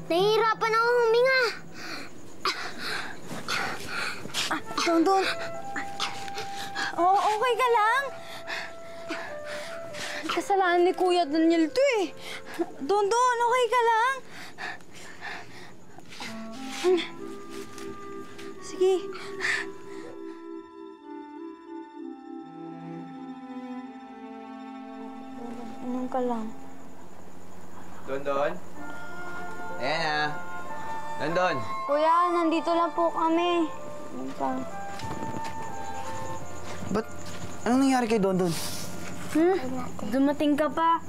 Nahihirapan ako huminga. Dondon. Oh, okay ka lang? Kasalanan ni Kuya Daniel to eh. Dondon, okay ka lang? Sige. Inom ka lang. Dondon? Ayan na. Dondon! Kuya, nandito lang po kami. Inom ka. Ba't? Anong nangyari kay Dondon? Dumating ka pa.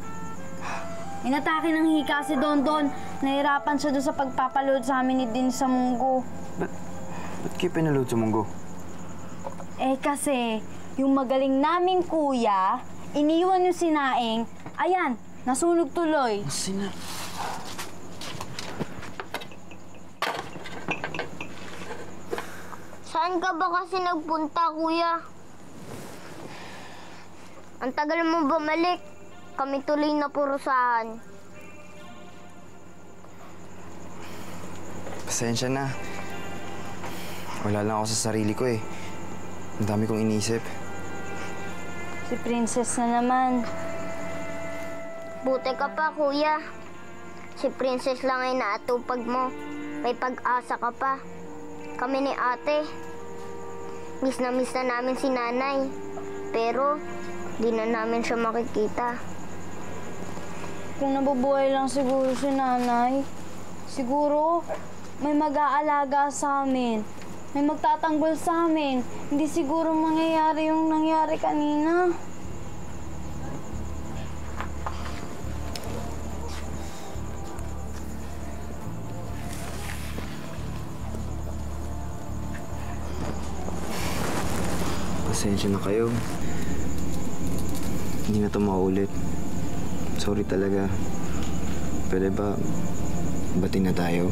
Inatake ng hika si Dondon. Nahirapan siya doon sa pagpapaload sa amin ni Din sa munggo. Ba't kayo pinaload sa munggo? Eh kasi, yung magaling naming kuya, iniwan yung sinaing, ayan, nasunog tuloy. Saan ka ba kasi nagpunta, kuya? Ang tagal mo bumalik. Kami tuloy na purusahan. Pasensya na. Wala lang ako sa sarili ko eh. Ang dami kong inisip. Si Princess na naman. Buti ka pa, kuya. Si Princess lang ay naatupag mo. May pag-asa ka pa. Kami ni ate. Miss na namin si nanay. Pero, di na namin siya makikita. Kung nabubuhay lang siguro si nanay, siguro may mag-aalaga sa amin. May magtatanggol sa amin. Hindi siguro mangyayari yung nangyari kanina. Pasensya na kayo. Hindi na ito maulit. Sorry talaga. Pwede ba bating na tayo?